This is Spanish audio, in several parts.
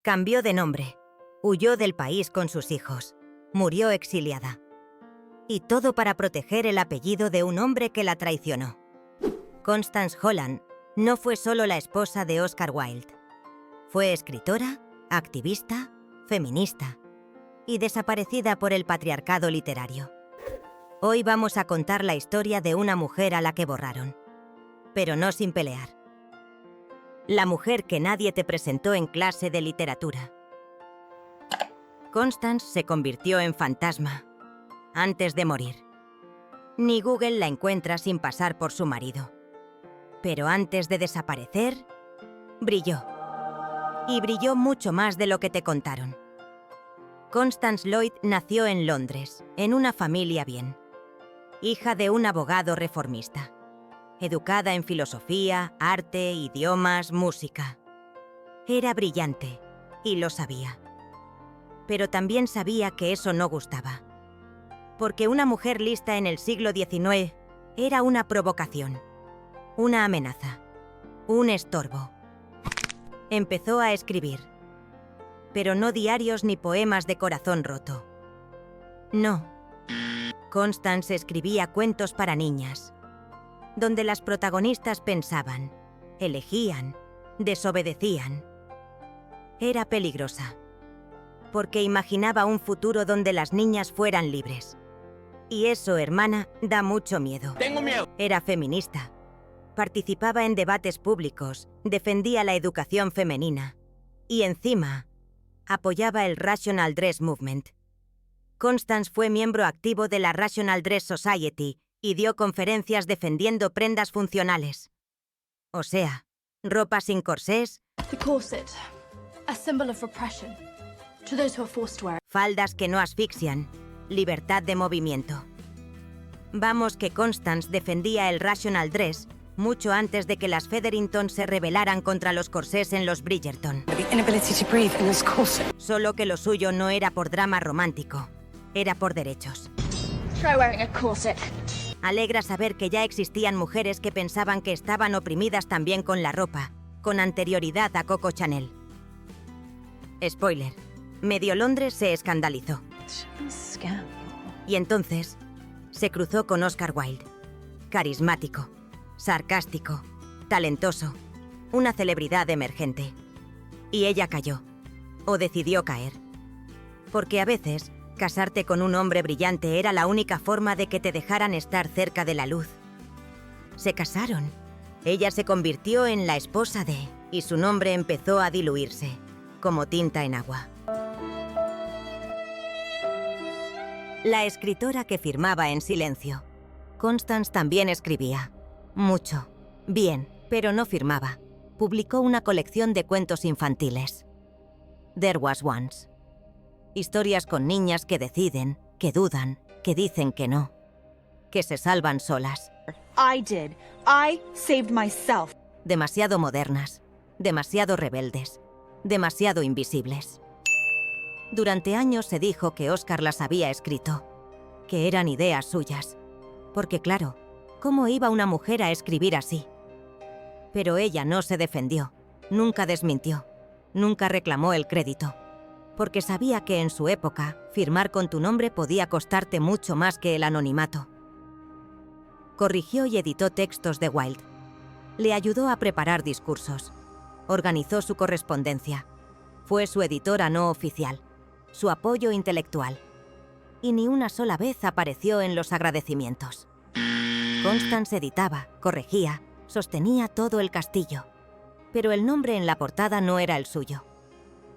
Cambió de nombre, huyó del país con sus hijos, murió exiliada. Y todo para proteger el apellido de un hombre que la traicionó. Constance Holland no fue solo la esposa de Oscar Wilde. Fue escritora, activista, feminista y desaparecida por el patriarcado literario. Hoy vamos a contar la historia de una mujer a la que borraron, pero no sin pelear. La mujer que nadie te presentó en clase de literatura. Constance se convirtió en fantasma antes de morir. Ni Google la encuentra sin pasar por su marido. Pero antes de desaparecer, brilló. Y brilló mucho más de lo que te contaron. Constance Lloyd nació en Londres, en una familia bien. Hija de un abogado reformista. Educada en filosofía, arte, idiomas, música. Era brillante, y lo sabía. Pero también sabía que eso no gustaba. Porque una mujer lista en el siglo XIX era una provocación, una amenaza, un estorbo. Empezó a escribir, pero no diarios ni poemas de corazón roto. No. Constance escribía cuentos para niñas, donde las protagonistas pensaban, elegían, desobedecían. Era peligrosa, porque imaginaba un futuro donde las niñas fueran libres. Y eso, hermana, da mucho miedo. Tengo miedo. Era feminista. Participaba en debates públicos, defendía la educación femenina. Y encima, apoyaba el Rational Dress Movement. Constance fue miembro activo de la Rational Dress Society y dio conferencias defendiendo prendas funcionales. O sea, ropa sin corsés, The corset, a symbol of repression to those who are forced to wear it. faldas que no asfixian, libertad de movimiento. Vamos que Constance defendía el Rational Dress mucho antes de que las Featherington se rebelaran contra los corsés en los Bridgerton. The inability to breathe in this corset. Solo que lo suyo no era por drama romántico, era por derechos. Try wearing a corset. Alegra saber que ya existían mujeres que pensaban que estaban oprimidas también con la ropa, con anterioridad a Coco Chanel. Spoiler, medio Londres se escandalizó. Y entonces se cruzó con Oscar Wilde. Carismático, sarcástico, talentoso, una celebridad emergente. Y ella cayó, o decidió caer. Porque a veces, casarte con un hombre brillante era la única forma de que te dejaran estar cerca de la luz. Se casaron. Ella se convirtió en la esposa de, y su nombre empezó a diluirse, como tinta en agua. La escritora que firmaba en silencio. Constance también escribía. Mucho. Bien, pero no firmaba. Publicó una colección de cuentos infantiles. There Was Once. Historias con niñas que deciden, que dudan, que dicen que no. Que se salvan solas. I did. I saved myself. Demasiado modernas, demasiado rebeldes, demasiado invisibles. Durante años se dijo que Oscar las había escrito, que eran ideas suyas. Porque claro, ¿cómo iba una mujer a escribir así? Pero ella no se defendió, nunca desmintió, nunca reclamó el crédito. Porque sabía que en su época, firmar con tu nombre podía costarte mucho más que el anonimato. Corrigió y editó textos de Wilde. Le ayudó a preparar discursos. Organizó su correspondencia. Fue su editora no oficial, su apoyo intelectual. Y ni una sola vez apareció en los agradecimientos. Constance editaba, corregía, sostenía todo el castillo. Pero el nombre en la portada no era el suyo.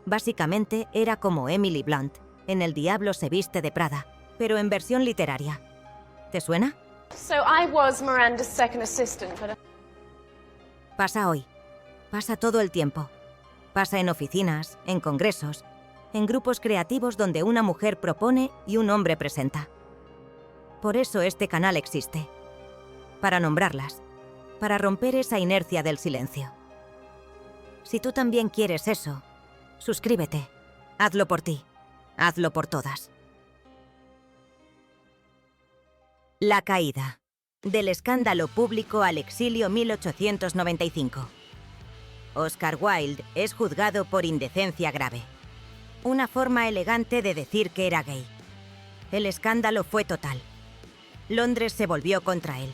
Básicamente era como Emily Blunt, en El diablo se viste de Prada, pero en versión literaria. ¿Te suena? So I was Miranda's second assistant, but Pasa hoy. Pasa todo el tiempo. Pasa en oficinas, en congresos, en grupos creativos donde una mujer propone y un hombre presenta. Por eso este canal existe. Para nombrarlas. Para romper esa inercia del silencio. Si tú también quieres eso, suscríbete. Hazlo por ti. Hazlo por todas. La caída. Del escándalo público al exilio 1895. Oscar Wilde es juzgado por indecencia grave. Una forma elegante de decir que era gay. El escándalo fue total. Londres se volvió contra él.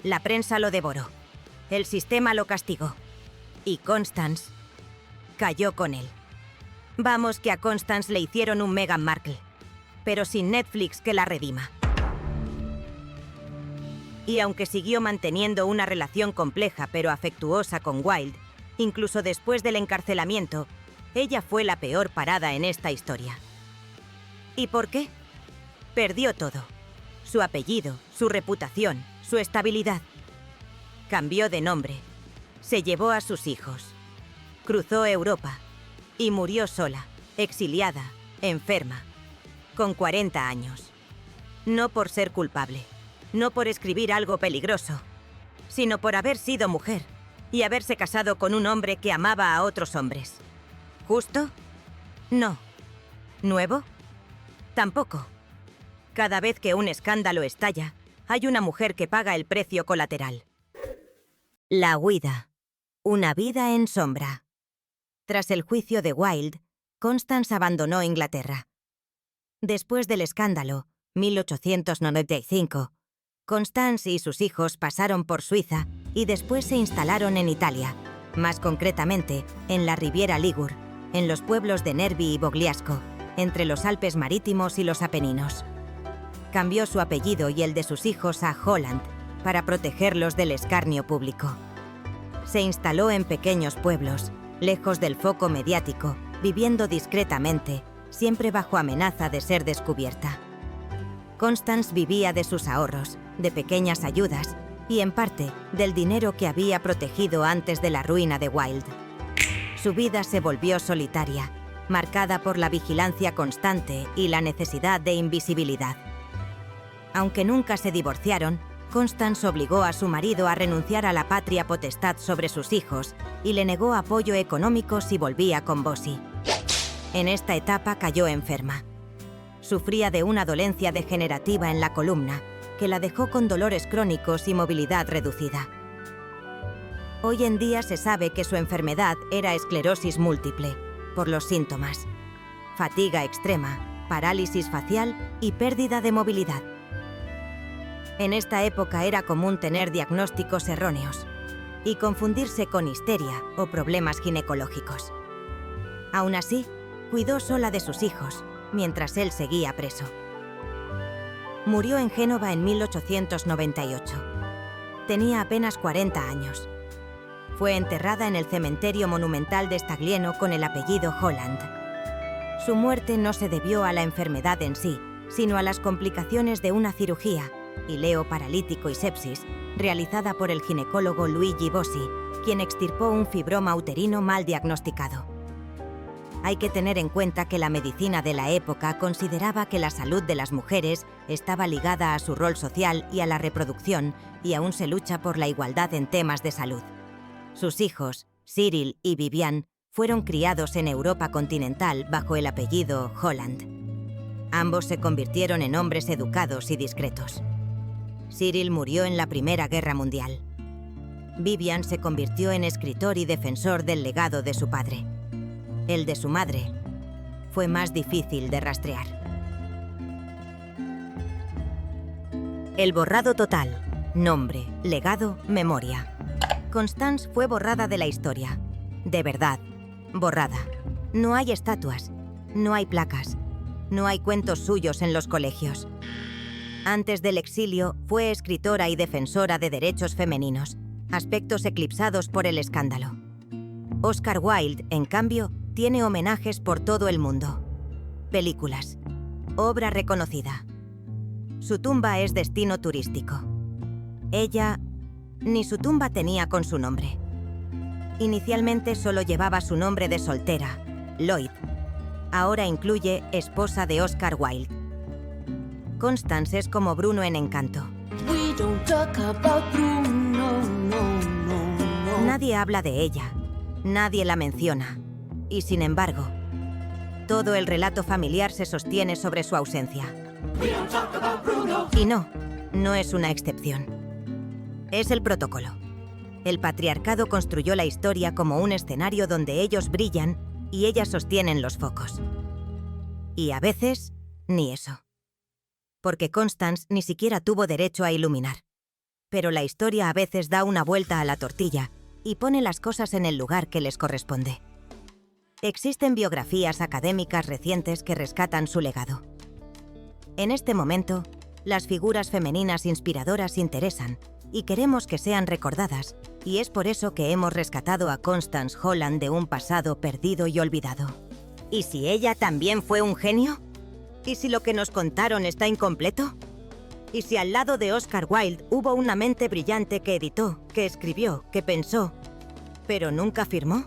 La prensa lo devoró. El sistema lo castigó. Y Constance cayó con él. Vamos que a Constance le hicieron un Meghan Markle, pero sin Netflix que la redima. Y aunque siguió manteniendo una relación compleja pero afectuosa con Wilde, incluso después del encarcelamiento, ella fue la peor parada en esta historia. ¿Y por qué? Perdió todo. Su apellido, su reputación, su estabilidad. Cambió de nombre. Se llevó a sus hijos. Cruzó Europa y murió sola, exiliada, enferma, con 40 años. No por ser culpable, no por escribir algo peligroso, sino por haber sido mujer y haberse casado con un hombre que amaba a otros hombres. ¿Justo? No. ¿Nuevo? Tampoco. Cada vez que un escándalo estalla, hay una mujer que paga el precio colateral. La huida. Una vida en sombra. Tras el juicio de Wilde, Constance abandonó Inglaterra. Después del escándalo, 1895, Constance y sus hijos pasaron por Suiza y después se instalaron en Italia, más concretamente en la Riviera Ligur, en los pueblos de Nervi y Bogliasco, entre los Alpes Marítimos y los Apeninos. Cambió su apellido y el de sus hijos a Holland para protegerlos del escarnio público. Se instaló en pequeños pueblos, lejos del foco mediático, viviendo discretamente, siempre bajo amenaza de ser descubierta. Constance vivía de sus ahorros, de pequeñas ayudas y, en parte, del dinero que había protegido antes de la ruina de Wilde. Su vida se volvió solitaria, marcada por la vigilancia constante y la necesidad de invisibilidad. Aunque nunca se divorciaron, Constance obligó a su marido a renunciar a la patria potestad sobre sus hijos y le negó apoyo económico si volvía con Bossy. En esta etapa cayó enferma. Sufría de una dolencia degenerativa en la columna que la dejó con dolores crónicos y movilidad reducida. Hoy en día se sabe que su enfermedad era esclerosis múltiple, por los síntomas: fatiga extrema, parálisis facial y pérdida de movilidad. En esta época era común tener diagnósticos erróneos y confundirse con histeria o problemas ginecológicos. Aún así, cuidó sola de sus hijos, mientras él seguía preso. Murió en Génova en 1898. Tenía apenas 40 años. Fue enterrada en el cementerio monumental de Staglieno con el apellido Holland. Su muerte no se debió a la enfermedad en sí, sino a las complicaciones de una cirugía, hileo paralítico y sepsis, realizada por el ginecólogo Luigi Bossy, quien extirpó un fibroma uterino mal diagnosticado. Hay que tener en cuenta que la medicina de la época consideraba que la salud de las mujeres estaba ligada a su rol social y a la reproducción, y aún se lucha por la igualdad en temas de salud. Sus hijos, Cyril y Vivian, fueron criados en Europa continental bajo el apellido Holland. Ambos se convirtieron en hombres educados y discretos. Cyril murió en la Primera Guerra Mundial. Vivian se convirtió en escritor y defensor del legado de su padre. El de su madre fue más difícil de rastrear. El borrado total. Nombre, legado, memoria. Constance fue borrada de la historia. De verdad, borrada. No hay estatuas, no hay placas, no hay cuentos suyos en los colegios. Antes del exilio, fue escritora y defensora de derechos femeninos, aspectos eclipsados por el escándalo. Oscar Wilde, en cambio, tiene homenajes por todo el mundo. Películas. Obra reconocida. Su tumba es destino turístico. Ella, ni su tumba tenía con su nombre. Inicialmente solo llevaba su nombre de soltera, Lloyd. Ahora incluye esposa de Oscar Wilde. Constance es como Bruno en Encanto. Nadie habla de ella, nadie la menciona. Y sin embargo, todo el relato familiar se sostiene sobre su ausencia. Y no es una excepción. Es el protocolo. El patriarcado construyó la historia como un escenario donde ellos brillan y ellas sostienen los focos. Y a veces, ni eso. Porque Constance ni siquiera tuvo derecho a iluminar. Pero la historia a veces da una vuelta a la tortilla y pone las cosas en el lugar que les corresponde. Existen biografías académicas recientes que rescatan su legado. En este momento, las figuras femeninas inspiradoras interesan y queremos que sean recordadas, y es por eso que hemos rescatado a Constance Holland de un pasado perdido y olvidado. ¿Y si ella también fue un genio? ¿Y si lo que nos contaron está incompleto? ¿Y si al lado de Oscar Wilde hubo una mente brillante que editó, que escribió, que pensó, pero nunca firmó?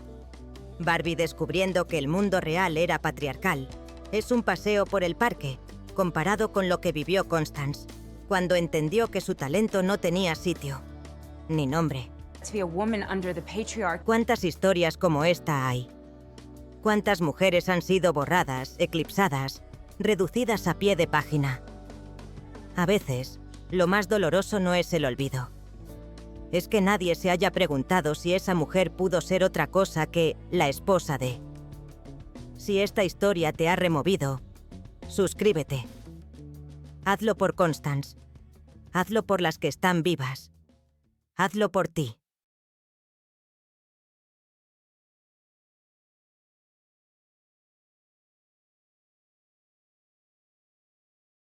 Barbie descubriendo que el mundo real era patriarcal es un paseo por el parque, comparado con lo que vivió Constance, cuando entendió que su talento no tenía sitio, ni nombre. To be a woman under the patriarchy. ¿Cuántas historias como esta hay? ¿Cuántas mujeres han sido borradas, eclipsadas, reducidas a pie de página? A veces, lo más doloroso no es el olvido. Es que nadie se haya preguntado si esa mujer pudo ser otra cosa que la esposa de. Si esta historia te ha removido, suscríbete. Hazlo por Constance. Hazlo por las que están vivas. Hazlo por ti.